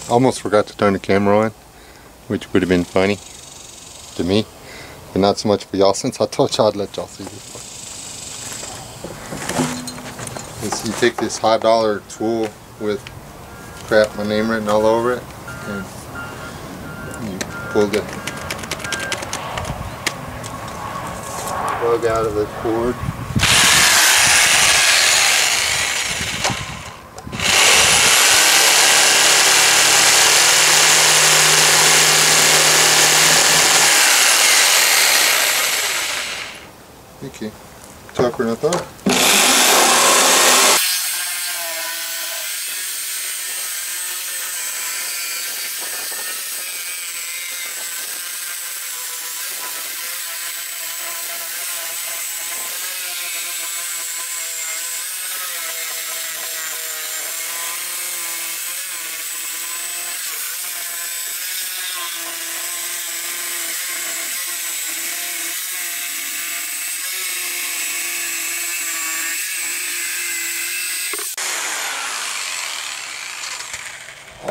Almost forgot to turn the camera on, which would have been funny to me, but not so much for y'all since I told y'all I'd let y'all see this one. And so you take this high dollar tool with crap my name written all over it, and you pull the plug out of the cord. Okay, tougher than I thought.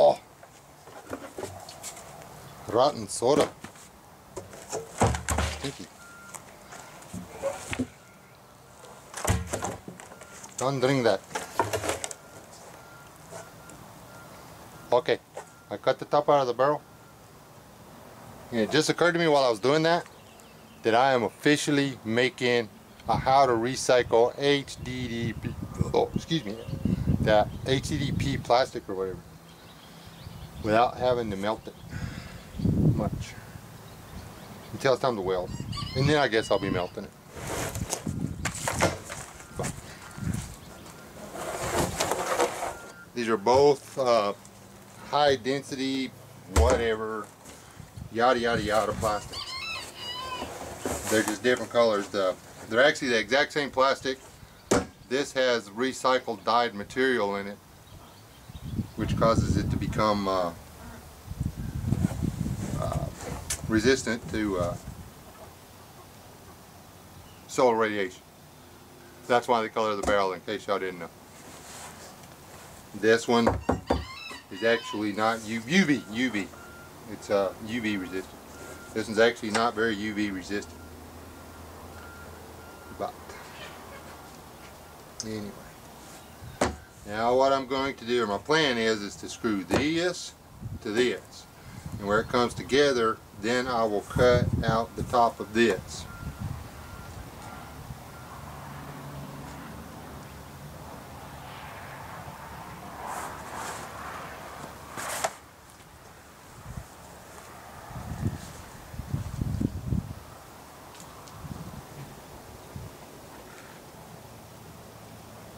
Oh, rotten soda. Stinky. Don't drink that. Okay, I cut the top out of the barrel. And it just occurred to me while I was doing that I am officially making a how to recycle HDDP. Oh, excuse me, that HDDP plastic or whatever, without having to melt it much until it's time to weld, and then I guess I'll be melting it. But these are both high density, whatever, yada yada yada plastics. They're just different colors. They're actually the exact same plastic. This has recycled dyed material in it, which causes it to become resistant to solar radiation. That's why they color the barrel, in case y'all didn't know. This one is actually not UV. It's UV resistant. This one's actually not very UV resistant. But anyway, now what I'm going to do, or my plan is to screw this to this, and where it comes together, then I will cut out the top of this.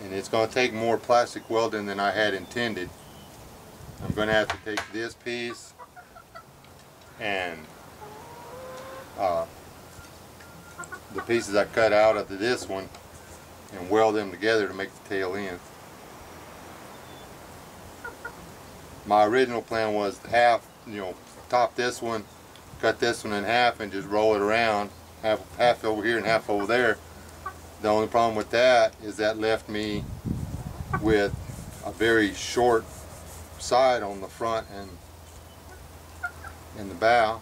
And it's going to take more plastic welding than I had intended. I'm going to have to take this piece and the pieces I cut out of this one and weld them together to make the tail end. My original plan was to top this one, cut this one in half and just roll it around, half over here and half over there. The only problem with that is that left me with a very short side on the front and the bow,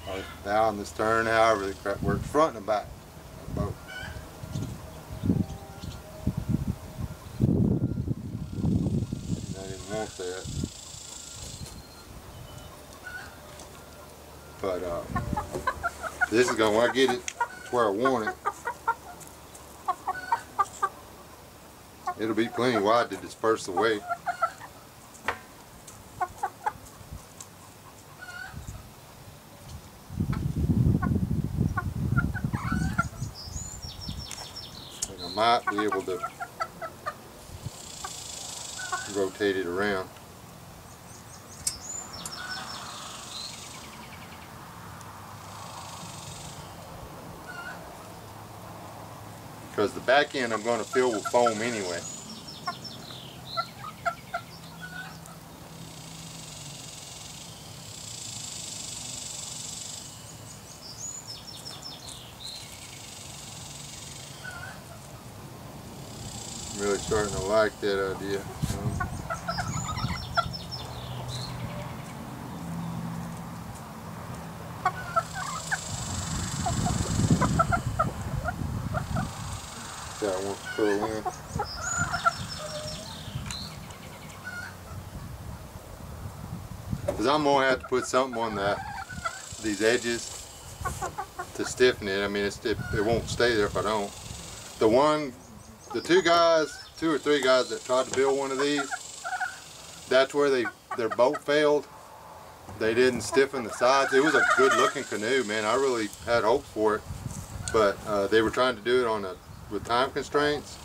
or the bow and the stern, however the crap works, front and back, both. And I didn't want that, but this is going, when I get it to where I want it, it'll be plenty wide to disperse the weight. And I might be able to rotate it around. Because the back end I'm going to fill with foam anyway. I'm really starting to like that idea. Because I'm gonna have to put something on these edges to stiffen it. I mean, it won't stay there if I don't. The two or three guys that tried to build one of these, that's where their boat failed. They didn't stiffen the sides. It was a good looking canoe, man. I really had hopes for it, but they were trying to do it with time constraints.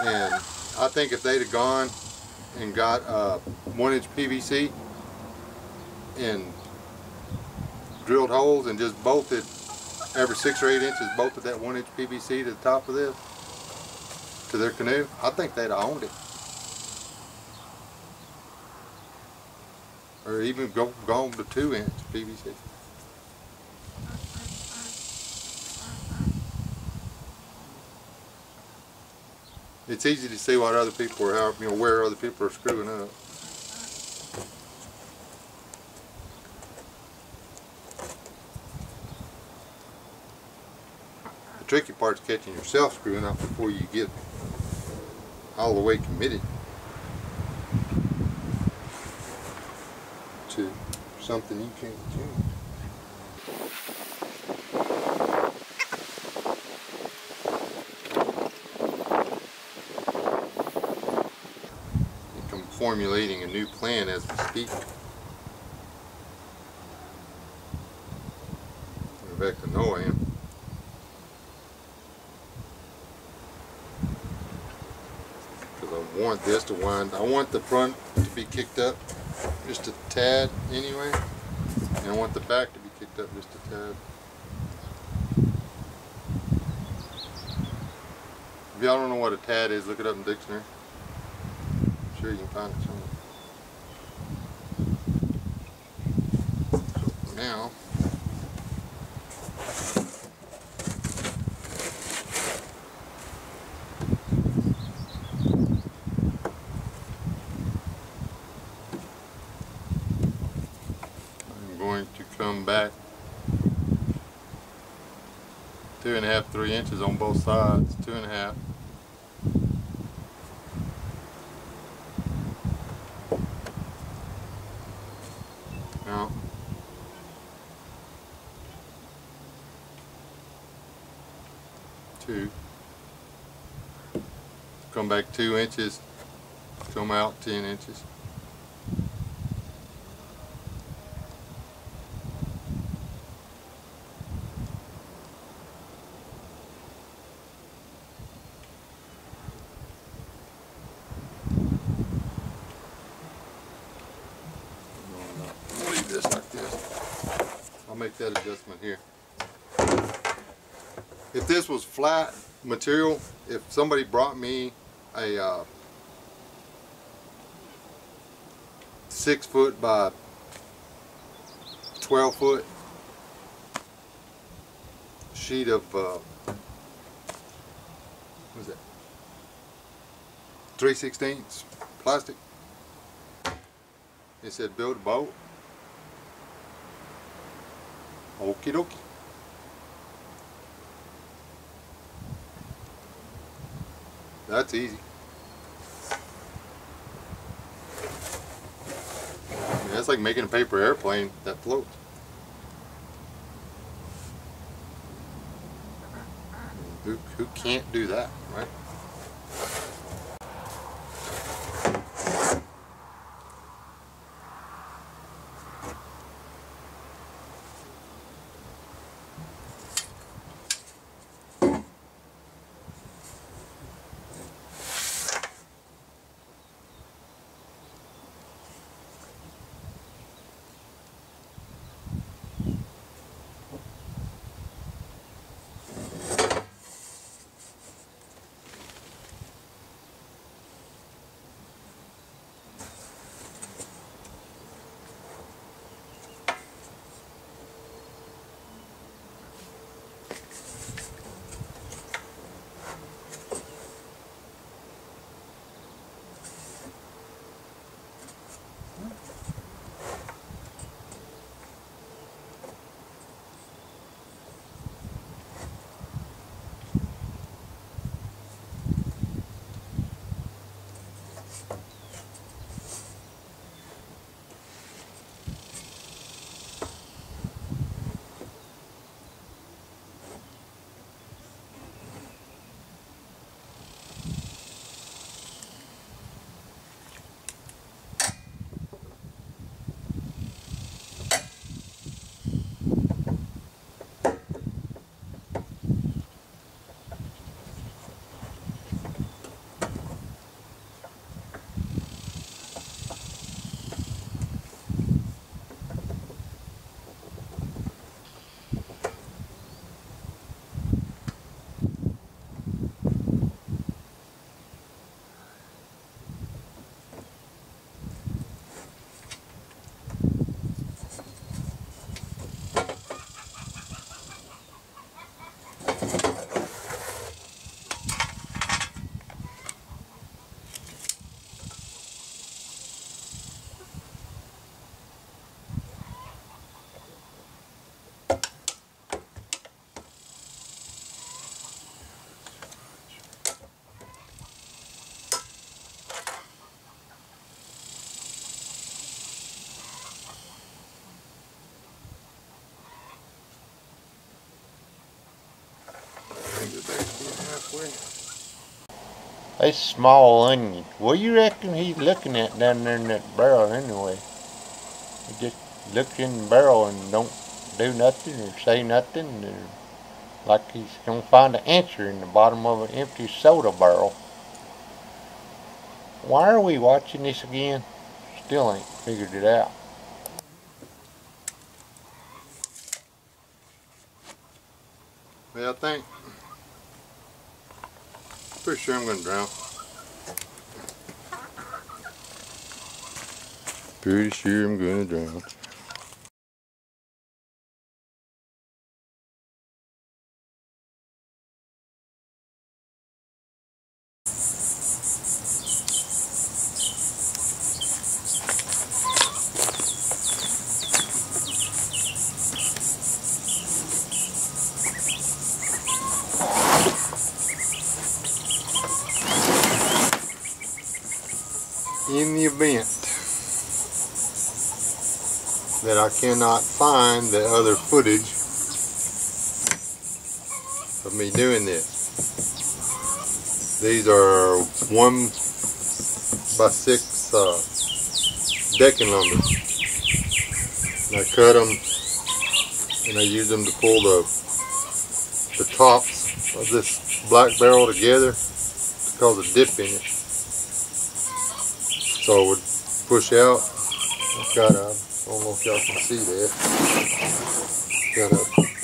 And I think if they'd have gone and got 1-inch PVC and drilled holes and just bolted every 6 or 8 inches, bolted that 1-inch PVC to the top of this, to their canoe, I think they'd have owned it. Or even gone to 2-inch PVC. It's easy to see what other people are, where other people are screwing up. The tricky part's catching yourself screwing up before you get all the way committed to something you can't change. I'm formulating a new plan as we speak. Rebecca, know I am. I want this to wind. I want the front to be kicked up just a tad anyway, and I want the back to be kicked up just a tad. If y'all don't know what a tad is, look it up in the dictionary. I'm sure you can find it somewhere. So now, going to come back 2.5, 3 inches on both sides, 2.5. Now, two. Come back 2 inches, come out 10 inches. This like this. I'll make that adjustment here. If this was flat material, if somebody brought me a 6 foot by 12 foot sheet of what is that? 3/16 plastic. It said build a boat. Okie dokie. That's easy. Yeah, that's like making a paper airplane that floats. Who can't do that, right? A small onion. What do you reckon he's looking at down there in that barrel anyway? He just looks in the barrel and don't do nothing or say nothing, or like he's gonna find an answer in the bottom of an empty soda barrel. Why are we watching this again? Still ain't figured it out. Well, I think, pretty sure I'm gonna drown. Pretty sure I'm gonna drown. In the event that I cannot find the other footage of me doing this, these are 1x6 decking lumber. And I cut them and I use them to pull the tops of this black barrel together to cause a dip in it. So it would push out. I've got a, I don't know if y'all can see that, got a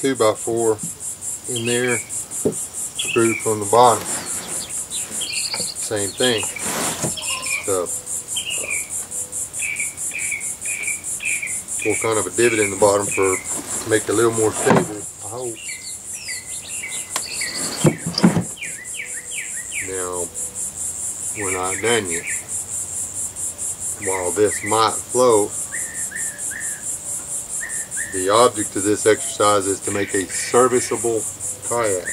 2x4 in there, screwed from the bottom. Same thing. So, pull kind of a divot in the bottom to make it a little more stable, I hope. Now, we're not done yet. While this might float, the object of this exercise is to make a serviceable kayak.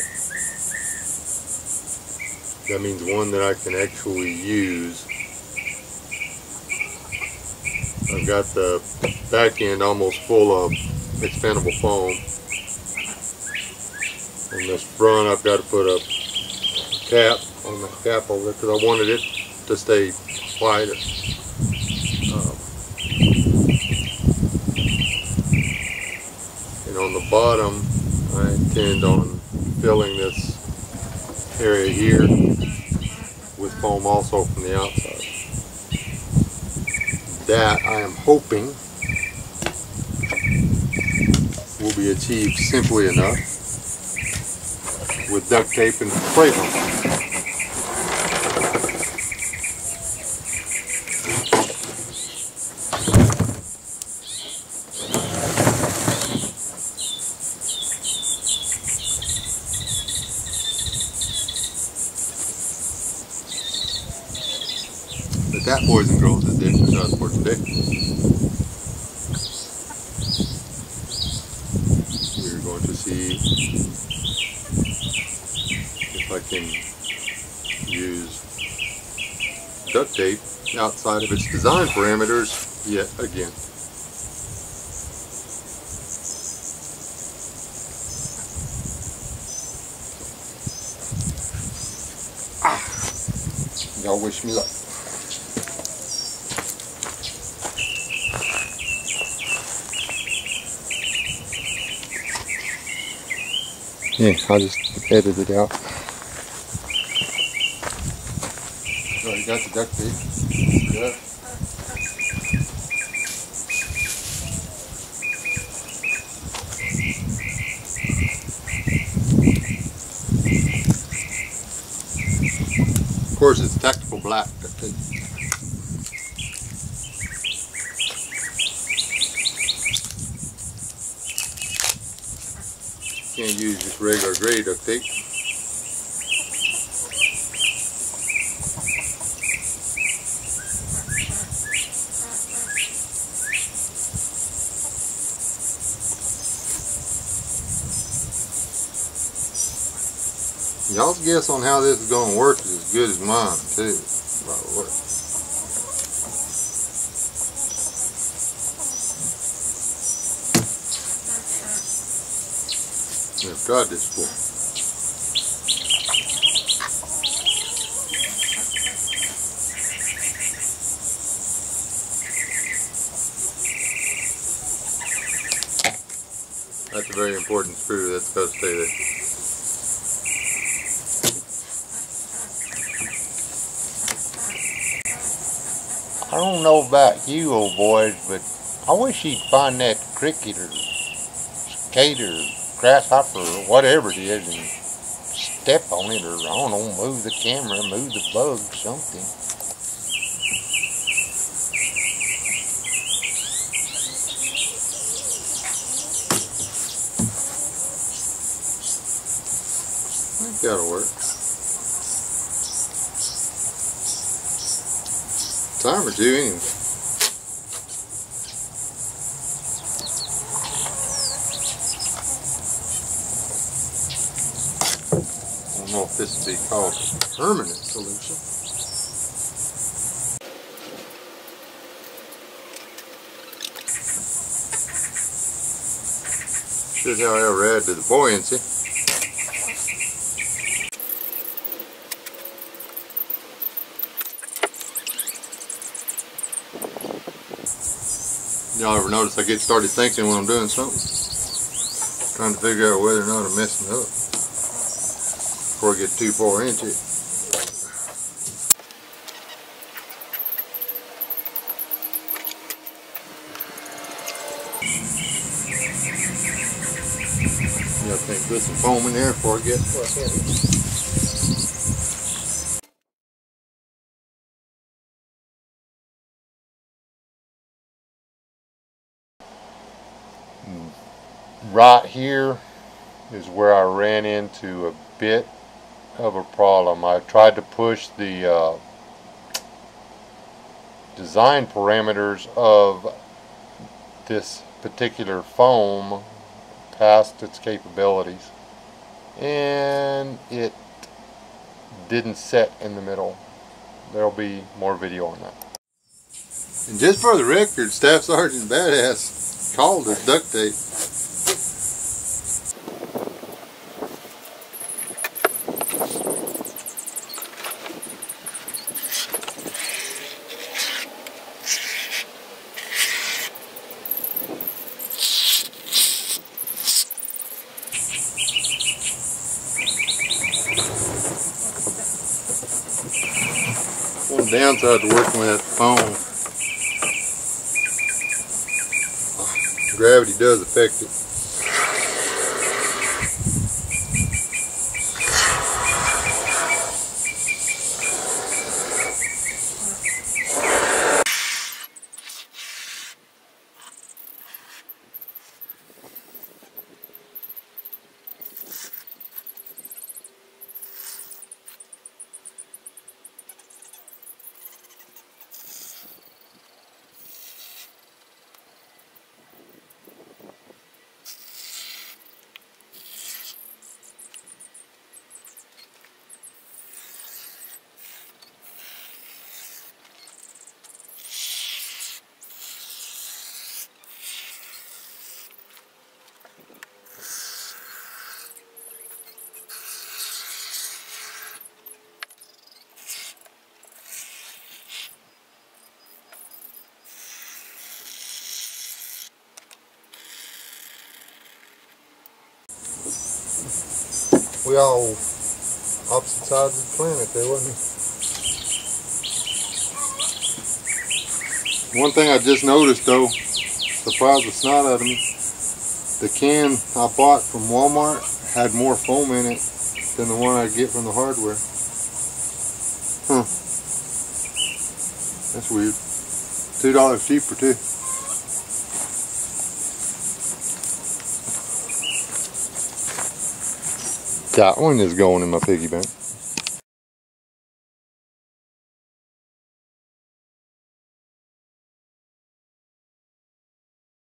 That means one that I can actually use. I've got the back end almost full of expandable foam. On this front I've got to put a cap on the cap over there because I wanted it to stay wider. And on the bottom, I intend on filling this area here with foam also from the outside. That I am hoping will be achieved simply enough with duct tape and spray foam. But that, boys and girls, is the exercise for today. We're going to see if I can use duct tape outside of its design parameters yet again. Y'all wish me luck. Yeah, I'll just edit it out. Already got the duct tape. Yeah. Of course, it's tactical black duct tape. Can't use just regular gray duct tape. Y'all's guess on how this is going to work is as good as mine, too, by the way. I've got this for. a very important screw that's supposed to stay there. I don't know about you old boys, but I wish you'd find that cricket or skate or grasshopper or whatever it is and step on it, or I don't know, move the camera, move the bug, something. I think that'll work. Time or two anyway. I don't know if this would be called a permanent solution. Should however add to the buoyancy. Y'all ever notice I get started thinking when I'm doing something? Trying to figure out whether or not I'm messing up before I get too far into it. Yeah, I think put some foam in there before I get Right here is where I ran into a bit of a problem. I tried to push the design parameters of this particular foam past its capabilities, and it didn't set in the middle. There'll be more video on that. And just for the record, Staff Sergeant Badass called it duct tape. One downside to working with that foam, gravity does affect it. We all opposite sides of the planet there, wasn't we? One thing I just noticed though, surprised the snot out of me, the can I bought from Walmart had more foam in it than the one I get from the hardware. Huh. That's weird. $2 cheaper too. That one is going in my piggy bank.